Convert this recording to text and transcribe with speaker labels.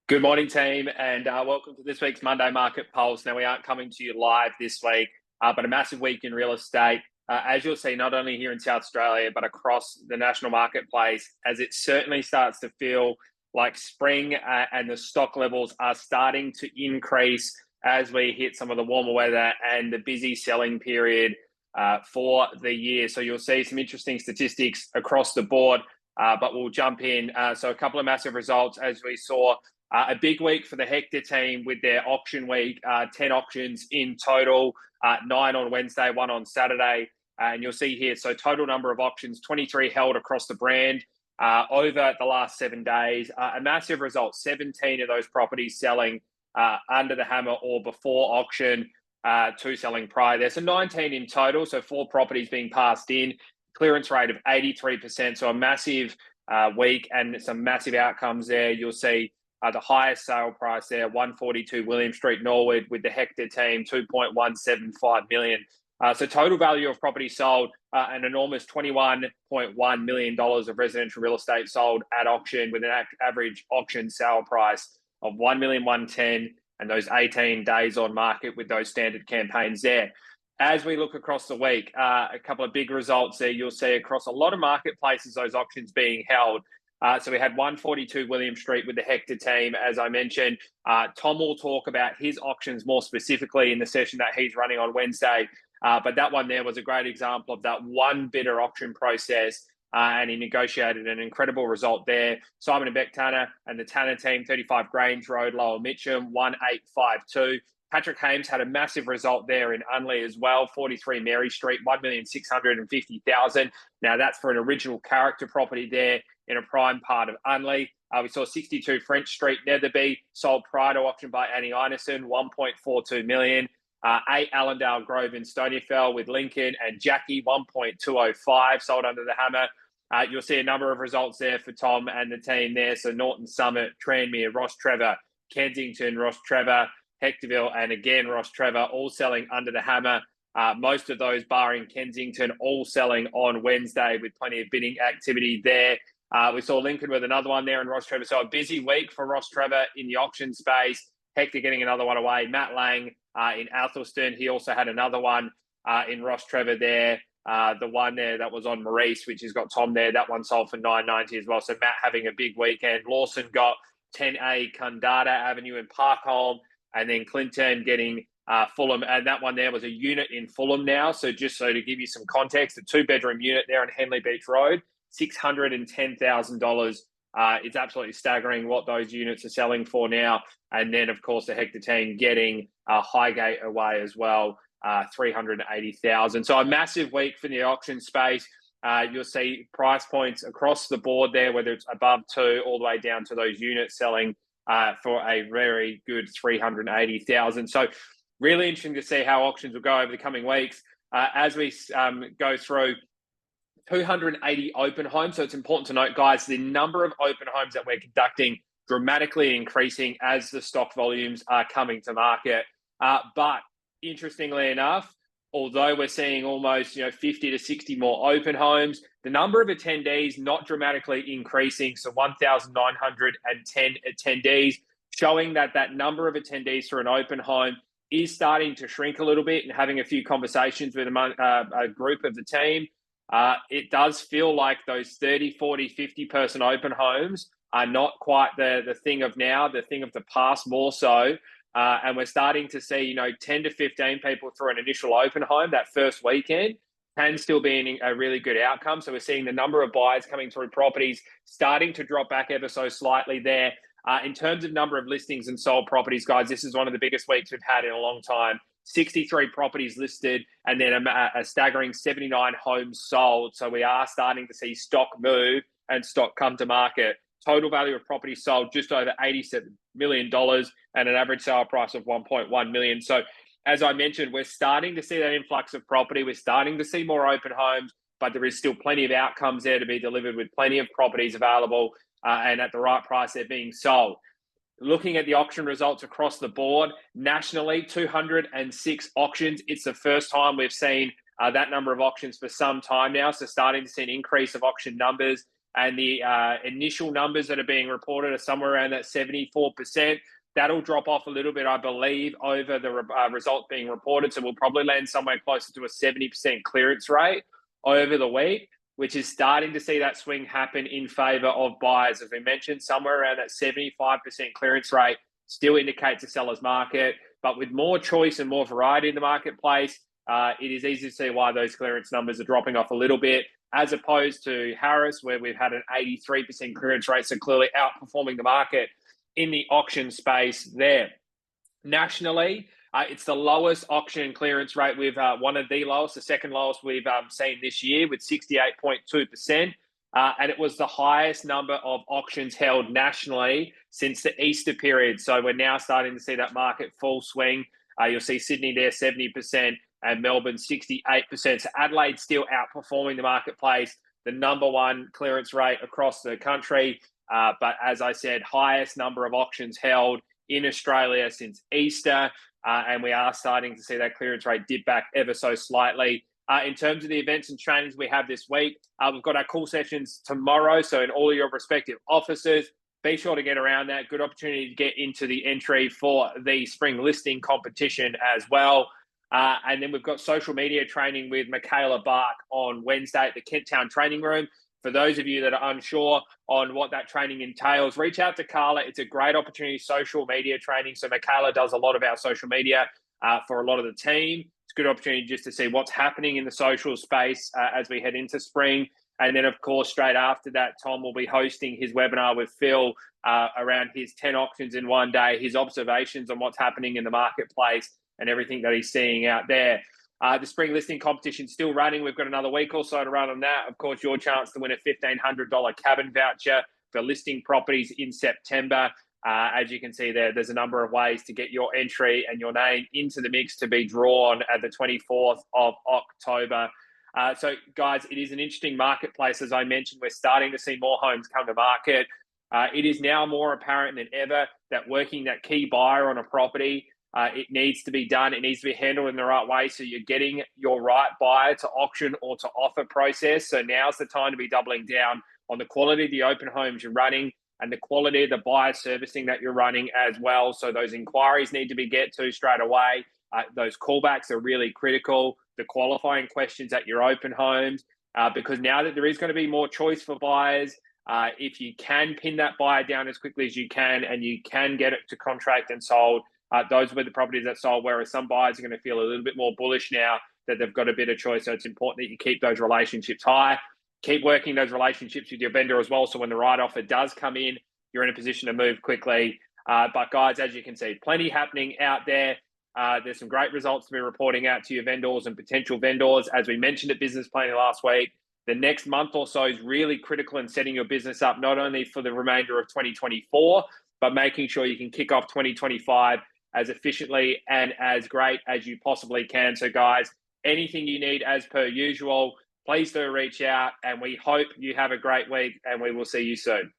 Speaker 1: Good morning, team, and welcome to this week's Monday Market Pulse. Now, we aren't coming to you live this week, but a massive week in real estate. As you'll see, not only here in South Australia, but across the national marketplace, as it certainly starts to feel like spring and the stock levels are starting to increase as we hit some of the warmer weather and the busy selling period for the year. So you'll see some interesting statistics across the board, but we'll jump in. So a couple of massive results as we saw. A big week for the Hector team with their auction week, 10 auctions in total, 9 on Wednesday, 1 on Saturday. And you'll see here, so total number of auctions, 23 held across the brand over the last 7 days. A massive result, 17 of those properties selling under the hammer or before auction, 2 selling prior there. So 19 in total, so 4 properties being passed in, clearance rate of 83%. So a massive week and some massive outcomes there. You'll see the highest sale price there, 142 William Street, Norwood, with the Hector team, 2.175 million. So total value of property sold, an enormous $21.1 million of residential real estate sold at auction with an average auction sale price of $1,110,000 and those 18 days on market with those standard campaigns there. As we look across the week, a couple of big results there. You'll see across a lot of marketplaces, those auctions being held. So we had 142 William Street with the Hector team, as I mentioned. Tom will talk about his auctions more specifically in the session that he's running on Wednesday. But that one there was a great example of that one bidder auction process, and he negotiated an incredible result there. Simon and Beck Tanner and the Tanner team, 35 Grange Road, Lower Mitcham, 1852. Patrick Hames had a massive result there in Unley as well, 43 Mary Street, 1,650,000. Now that's for an original character property there in a prime part of Unley. We saw 62 French Street, Netherby, sold prior to auction by Annie Ineson, 1.42 million. 8 Allendale Grove in Stonyfell with Lincoln and Jackie, 1.205, sold under the hammer. You'll see a number of results there for Tom and the team there. So Norton Summit, Tranmere, Ross Trevor, Kensington, Ross Trevor, Hectorville, and again, Ross Trevor, all selling under the hammer. Most of those, barring Kensington, all selling on Wednesday with plenty of bidding activity there. We saw Lincoln with another one there in Ross Trevor. So a busy week for Ross Trevor in the auction space. Hector getting another one away. Matt Lang in Athelston. He also had another one in Ross Trevor there. The one there that was on Maurice, which has got Tom there, that one sold for $990 as well. So Matt having a big weekend. Lawson got 10A Cundata Avenue in Parkholme, and then Clinton getting Fulham. And that one there was a unit in Fulham now. So just so to give you some context, a 2-bedroom unit there on Henley Beach Road, $610,000. It's absolutely staggering what those units are selling for now. And then, of course, the Hector team getting Highgate away as well, $380,000. So a massive week for the auction space. You'll see price points across the board there, whether it's above 2 all the way down to those units selling for a very good $380,000. So really interesting to see how auctions will go over the coming weeks. As we go through, 280 open homes. So it's important to note, guys, the number of open homes that we're conducting dramatically increasing as the stock volumes are coming to market. But interestingly enough, although we're seeing almost 50 to 60 more open homes, the number of attendees not dramatically increasing. So 1,910 attendees, showing that number of attendees for an open home is starting to shrink a little bit. And having a few conversations with a group of the team, it does feel like those 30, 40, 50 person open homes are not quite the thing of now, the thing of the past more so. And we're starting to see, 10 to 15 people through an initial open home that first weekend can still be a really good outcome. So we're seeing the number of buyers coming through properties starting to drop back ever so slightly there. In terms of number of listings and sold properties, guys, this is one of the biggest weeks we've had in a long time. 63 properties listed, and then a staggering 79 homes sold. So we are starting to see stock move and stock come to market. Total value of property sold just over $87 million and an average sale price of $1.1 million. So as I mentioned, we're starting to see that influx of property. We're starting to see more open homes, but there is still plenty of outcomes there to be delivered with plenty of properties available and at the right price they're being sold. Looking at the auction results across the board, nationally, 206 auctions. It's the first time we've seen that number of auctions for some time now. So starting to see an increase of auction numbers. and the initial numbers that are being reported are somewhere around that 74%. That'll drop off a little bit, I believe, over the results being reported. So we'll probably land somewhere closer to a 70% clearance rate over the week, which is starting to see that swing happen in favor of buyers. As we mentioned, somewhere around that 75% clearance rate still indicates a seller's market. But with more choice and more variety in the marketplace, it is easy to see why those clearance numbers are dropping off a little bit, as opposed to Harris, where we've had an 83% clearance rate, so clearly outperforming the market in the auction space there. Nationally, it's the lowest auction clearance rate. We've one of the lowest, the second lowest we've seen this year with 68.2%. And it was the highest number of auctions held nationally since the Easter period. So we're now starting to see that market full swing. You'll see Sydney there 70% and Melbourne 68%. So Adelaide still outperforming the marketplace, the number one clearance rate across the country. But as I said, highest number of auctions held in Australia since Easter. And we are starting to see that clearance rate dip back ever so slightly. In terms of the events and trainings we have this week, we've got our cool sessions tomorrow. So in all your respective offices, be sure to get around that. Good opportunity to get into the entry for the spring listing competition as well. And then we've got social media training with Michaela Bark on Wednesday at the Kent Town Training Room. For those of you that are unsure on what that training entails, reach out to Carla. It's a great opportunity, social media training. So Michaela does a lot of our social media for a lot of the team. It's a good opportunity just to see what's happening in the social space as we head into spring. And then, of course, straight after that, Tom will be hosting his webinar with Phil around his 10 auctions in one day, his observations on what's happening in the marketplace and everything that he's seeing out there. The spring listing competition still running. We've got another week or so to run on that. Of course, your chance to win a $1,500 cabin voucher for listing properties in September. As you can see there's a number of ways to get your entry and your name into the mix to be drawn at the 24th of October. So, guys, it is an interesting marketplace. As I mentioned, we're starting to see more homes come to market. It is now more apparent than ever that working that key buyer on a property, it needs to be done. It needs to be handled in the right way. So you're getting your right buyer to auction or to offer process. So now's the time to be doubling down on the quality of the open homes you're running and the quality of the buyer servicing that you're running as well. So those inquiries need to be get to straight away. Those callbacks are really critical. The qualifying questions at your open homes, because now that there is going to be more choice for buyers, if you can pin that buyer down as quickly as you can and you can get it to contract and sold, those were the properties that sold, whereas some buyers are going to feel a little bit more bullish now that they've got a bit of choice. So it's important that you keep those relationships high. Keep working those relationships with your vendor as well. So when the right offer does come in, you're in a position to move quickly. But guys, as you can see, plenty happening out there. There's some great results to be reporting out to your vendors and potential vendors. As we mentioned at Business Planning last week, the next month or so is really critical in setting your business up, not only for the remainder of 2024, but making sure you can kick off 2025 as efficiently and as great as you possibly can. So guys, anything you need as per usual, please do reach out, and we hope you have a great week, and we will see you soon.